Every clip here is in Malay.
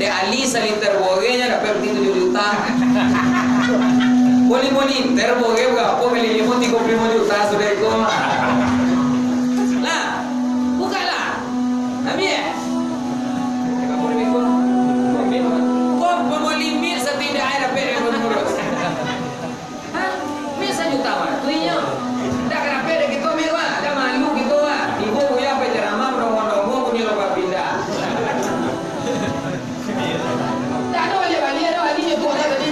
De Ali saliter bogenya dapat 7 juta. Boleh terboge berapa beli 35 juta sudah itu. Lah, bukalah. Nabi ya. Kok mau limit setidak ada pere menurut. Hah? Bisa juta mah. Tuinya. Dak kena pere gitu mah. Ada malu gitu mah. Ibu punya penceramah merongo-rongo punya loba pindah. Tak ada aja balik ada hadinya tu ada tadi.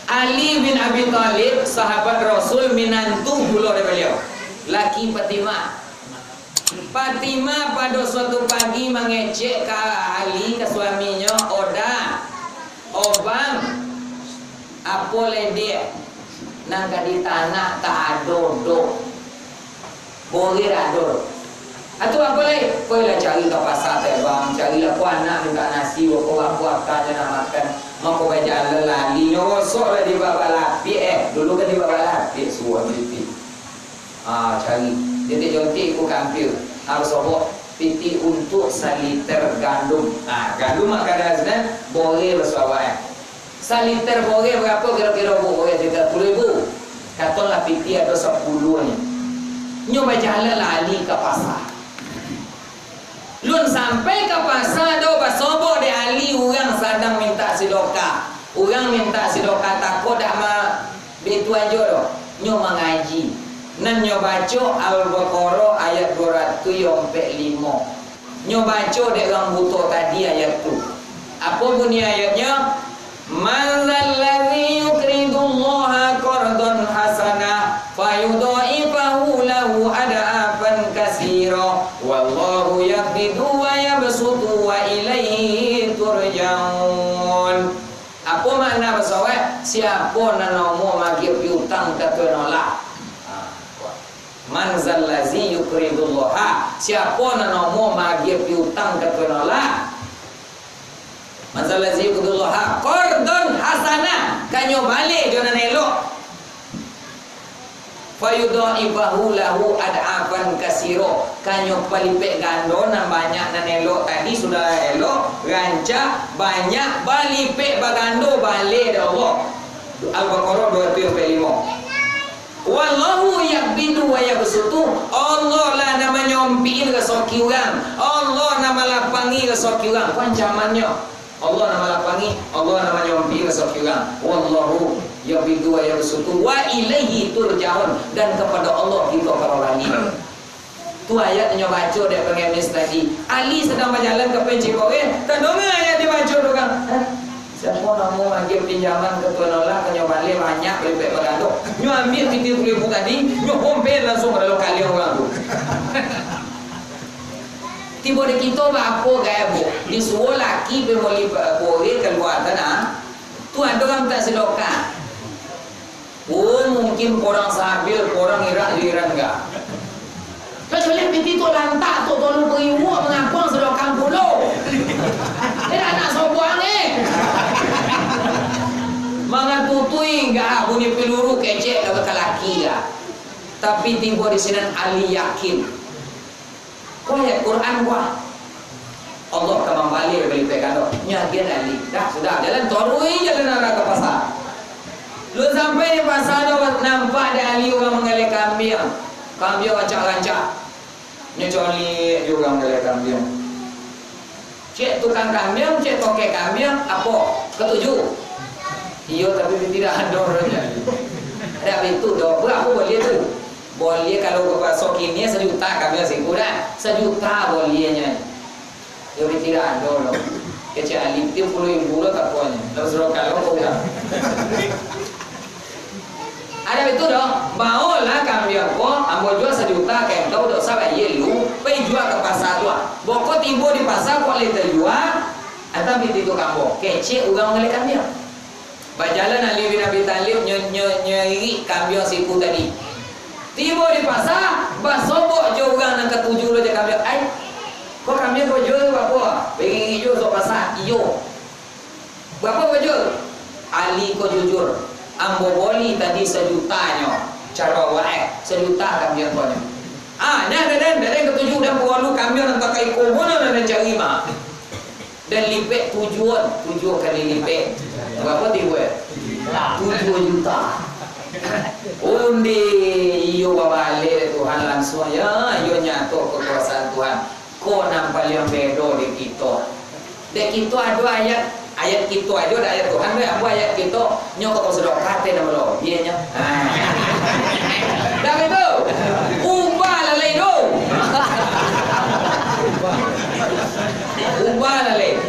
Ali bin Abi Thalib, sahabat Rasul, minantu beliau dari beliau. Laki Fatimah pada suatu pagi mengecek ke Ali, ke suaminya, Oda, Obang, apa dia? Nangka di tanah tak adodo, boleh ador. Atau apa lagi? Kau lah cari ke pasar bang, carilah kau anak minta nasi, kau akan nak makan. Mau kau jalan lali, nyosok lah di bawah lapi. Dulu kan di bawah lapi, semua pipi. Cari. Jadi jontik kau kampil. Harus sobok pipi untuk saliter gandum. Gandum makadaznya boleh bersuara. Saliter boleh berapa kira-kira bu? Boleh 30.000. Katalah pipi ada 10-nya. Nyoba jalan lali ke pasar. Lun sampai ke pasar do basobok de Ali orang sedang minta sidoka. Orang minta sidoka takut dak ma begitu aja do. Nyo mengaji. Nan nyo baca Al-Baqarah ayat 245. Nyo baca de orang buta tadi ayat tu. Apa bunyi ayatnya? Man zalladzi yuqridullaha qardan hasana fayudha'ifahu lahu ad'afan katsira wallahu yaqbidu wa yabsutu wa ilaihi turja'un. Apa makna bahasa siapa nak mau magi piutang kata nolak. Man zalladzi yuqridullaha, siapa nak mau magi piutang kata nolak. Masalah zikrullaha qardun hasanah, kanyo balik jona elok. Fayudha'ifahu lahu ad'afan kasiro, kanyo palipek gando nan banyak nan elok tadi sudah elok, rancak banyak balipek bagando balik dah Allah. Al-Baqarah 245. Wallahu yaqbidu wa yabsutu, Allah lah nama nyompiin ke soki orang, Allah nama lapangi ke soki orang. Pancamannya Allah nama lapangi, Allah nama nyompi ke orang. Wallahu yaqbidu wa yabsutu wa ilaihi turja'un, dan kepada Allah kita akan lagi. Tu ayat yang baca dek pengemis tadi. Ali sedang berjalan ke Pencikowe, tak dengar ayat dibaca tu kan. Siapa nak mau lagi pinjaman ke tuan Allah, kenyo balik banyak lebih bergantung. Nyo ambil 30.000 tadi, nyo hompen langsung ada kali orang tu. Tiba di kita apa gaya bu? Disuruh laki bermuli boleh keluar tanah. Tu ada orang tak selokan. Mungkin korang sabil, korang irak enggak. Kecuali piti tu lantak tu tolong berimu mengakuang selokan pulau. Dia anak sobuang Mangat tutui enggak bunyi peluru kecek dapat laki lah. Tapi tiba di sini Ali yakin. Kau ayat Quran gua Allah akan membalik balik pekado nyagian Ali. Dah sudah jalan torui jalan arah ke pasar. Lu sampai di pasar tu nampak ada Ali orang mengalih kambing. Kambing rancak-rancak. Nyecoli juga mengalih kambing. Cek tukang kambing, cek tokek kambing, apa? Ketujuh. Iya tapi tidak ada orangnya. Ada itu doh. Berapa boleh tu? Boleh kalau pasok ini 1 juta kami masih kurang 1 juta bolehnya. Jadi tidak ada loh. Kecil alif 10.000 loh tak punya. Lalu suruh kalau kurang. Ada itu dong. Mau lah kami aku ambil jual 1 juta kayak kau dah sabar yelu. Pergi jual ke pasar tu. Boko tiba di pasar kau lihat jual. Atau itu kamu kecil orang mengalih kami. Berjalan Ali bin Abi Thalib nyeri kambing siku tadi. Tiba di pasar, basobok je orang nak ketujuh lo je kambing. Ai, 1.000.000 cara wae 1 juta kambing tuanya. Dan ketujuh dan bualu kambing entah kai komono dan cari mah. Dan lipet tujuh kali lipet. Berapa tiga? 7 juta. Undi iyo babale Tuhan langsung ya, iyo nyato kekuasaan Tuhan. Ko nampak yang bedo di kita. Dek kita ada ayat kita ada ayat Tuhan deh. Apa ayat kita nyok kau sedok kate nama lo, iya nya. Dah itu, ubah lalai do. Ubah lalai.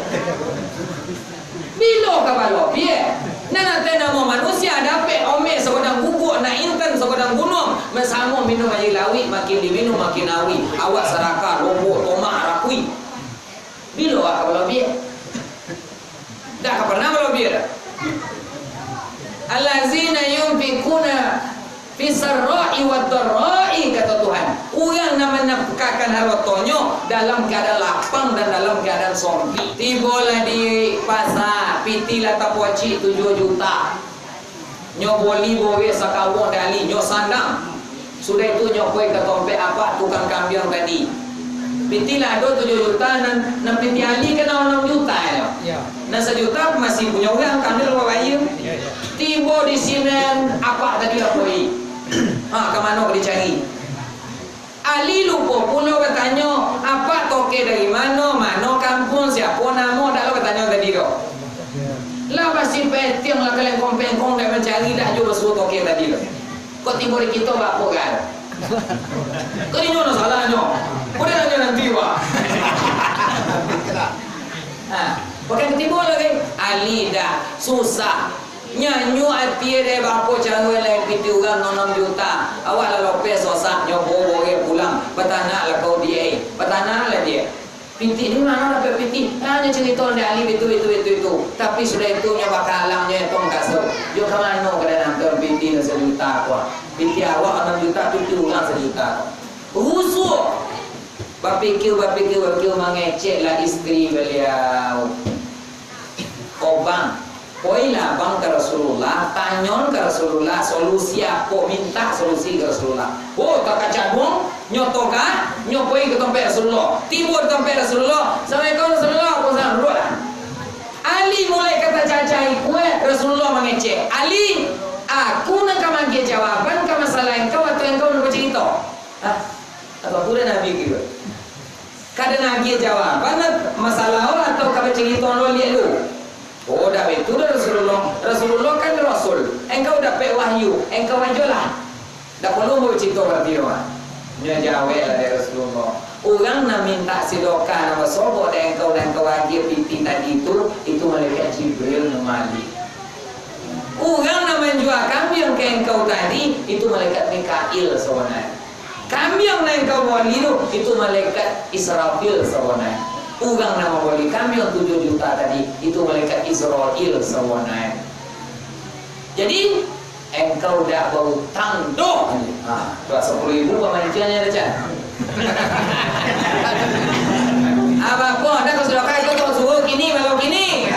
Bilo kabalo, iya. Nana tena mau manusia dapat ome sekodang guguk na inten sekodang gunung mesamo minum air lawi makin diminum makin awi awak saraka lobo tomak rakui bilo kabalo biar dah pernah kalau biar allazina yunfikuna fi sarra'i wad dharra'i kata Tuhan yang menafkahkan hartonya dalam keadaan lapang dan dalam keadaan sompi. Tibolah di pasar pitilah tapuaci 7 juta nyoboli bowe sakawon dali nyo sandang sudah itu nyokoi ke tompe apa tukang kambing tadi pitilah ada 7 juta dan piti ali kena 6 juta ya. Nah 1 juta masih punya uang kambing lo bayi tibo di sini apa tadi lapoi kemana dicari Ali lupa pulau katanya apa toke dari mana kampung siapa nama dah lo katanya tadi do lah pasti petiang lah kalian kompeng-kompeng dah mencari dah juga suruh toke tadi do kok timur kita apa kan kau ini mana salahnya kau dah nanya nanti wah pakai timur lagi Ali dah susah nyanyu hati dia bako cangwe lain piti ugang 6 juta awak lah lopes sosak nyobo boge pulang petana lah kau dia petana lah dia piti ni mana dapat piti hanya cerita dia Ali itu tapi sudah itu nyoba kalamnya itu enggak so dia kemana kada nonton piti 1 juta kuah piti awak 6 juta piti ugang 1 juta rusuh bapikir mengecek lah istri beliau obang poilah bang ke Rasulullah, tanyon ke Rasulullah, solusi apa? Minta solusi ke Rasulullah. Oh, tak kacabung, nyotokan, nyopoi ke tempat Rasulullah. Timur tempat Rasulullah. Assalamualaikum Rasulullah, Rasulullah. Ali mulai kata cacai kue, Rasulullah mengecek. Ali, aku nak kamu jawaban ke masalah engkau atau engkau nak bercerita? Atau pula Nabi gitu. Kada Nabi jawaban masalah atau kamu cerita lo lihat lu. Oh dah itu dah Rasulullah kan Rasul engkau dapat wahyu engkau ajalah dah perlu mau cerita berarti orang nya jawab lah dari Rasulullah orang nak minta sidoka nama sobo dan engkau wahyu pipi tadi itu malaikat Jibril nemali orang nak menjual kambing ke engkau tadi itu malaikat Mikail sebenarnya kambing yang engkau wali itu malaikat Israfil sebenarnya ugang nama wali kami yang 7 juta tadi itu malaikat Israel semuanya. Jadi engkau dah bau tangdo. 10.000 pemanciannya ada cak. Apa pun ada kau sudah kaya kau suruh kini malam kini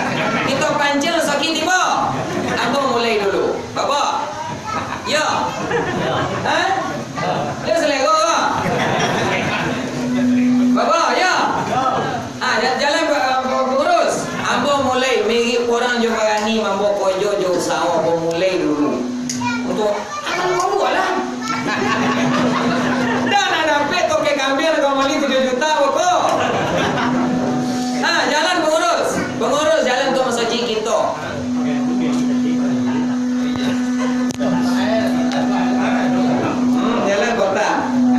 kita pancing sakit tiba. Abang mulai dulu, Bapak. Ya. Dia selego. Bapak ya. Jalan urus. Ambo mulai mirip orang jo parani mambo kojo jo sawo ambo mulai dulu. Untuk akan kau buat lah. Dan ada peto ke kambing kau mali 7 juta pokok. Jalan pengurus jalan tu masjid kita. Jalan kota.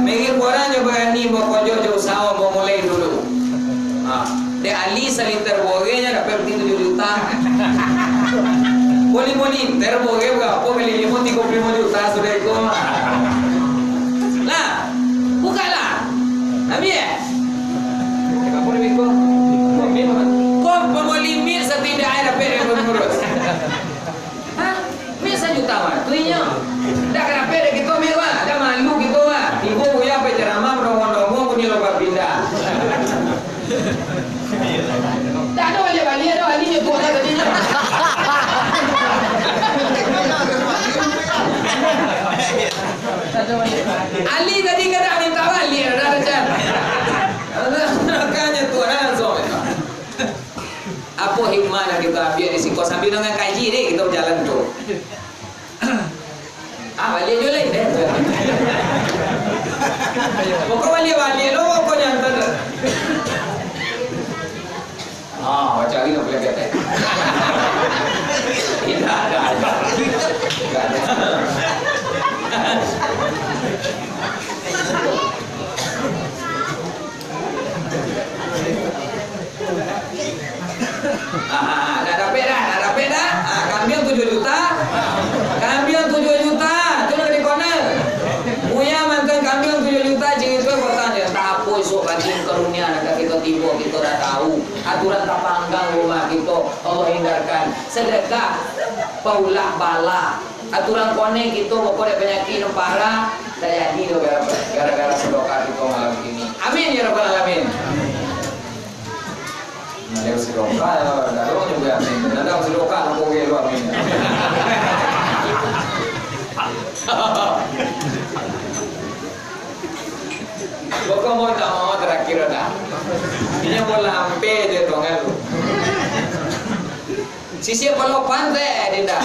Mirip orang jo parani mambo kojo jo sawo ambo mulai dulu. Dia Ali seliter bogenya dapat 7 juta. Boli terboge berapa beli 35 juta sudah itu. Lah, bukalah. Nabi ya. Kamu lebih kok. Kok pembeli mie setidak ada pere pengurus. Mie 1 juta mah. Tuinya. Dah kena pere gitu mie mah. Dah malu gitu mah. Ibu punya penceramah beromong-omong punya lomba pindah. Tak ada balik ada Ali ni buat tadi. balik-balik lo kok nyantar. Baca lagi nggak boleh kata. Tidak ada. Tidak ada. Dah dapat dah. Kambing 7 juta. Kambing 7 juta. Tu nak di corner. Punya mantan kambing 7 juta jadi tu bertanya tak apa esok lagi karunia nak kita tiba kita dah tahu aturan tak panggang rumah kita Allah hindarkan sedekah paulah bala aturan kone kita pokok penyakit parah dah jadi tu gara-gara sedekah kita malam ini. Amin ya rabbal alamin. Ada sedekah dah lo juga amin. Ada sedekah nak boleh lo amin. Pokok mau tak mau terakhir dah. Ini mau lampe dia tongal. Sisi pelopan teh dia dah.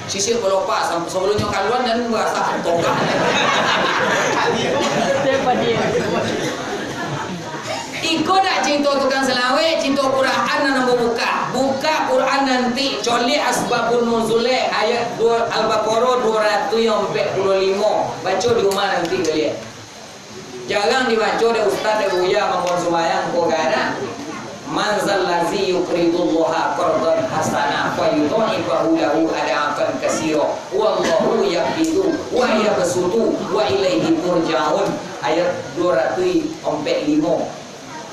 Sisi pelopan sampai sebelumnya kaluan dan bahasa tongkat. Siapa dia? Iko dak cinta tukang selawe, cinta Quran nan buka Quran nanti coli asbabun nuzule ayat 2 Al-Baqarah 245 baca di rumah nanti kalian. Jangan dibaca oleh ustaz dan buya maupun sumayang kau gara. Manzal lazi yuqridullaha qardan hasana fa yudha'ifahu lahu ad'afan katsira. Wallahu yaqbidu wa yabsutu wa ilaihi turja'un. Ayat 245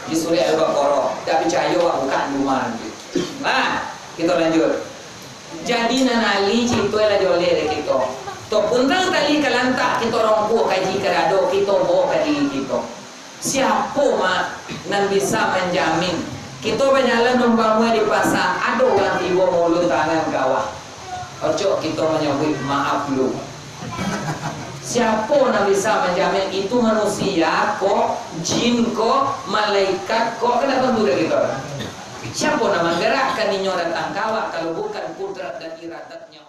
di surah Al-Baqarah. Tak percaya bukan rumah nanti. Kita lanjut. Jadi nanali cito la jole kita. To puntang tali kalantak kita rompu kaji kerado kita bawa kali kita. Siapa nan bisa menjamin kita berjalan membangun di pasar ada orang tiba mulut tangan kawah. Ojo kita menyebut maaf lu. Siapa yang bisa menjamin itu manusia kok, jin kok, malaikat kok, kenapa mudah kita? Siapa yang menggerakkan ini datang kawah kalau bukan kudrat dan iradatnya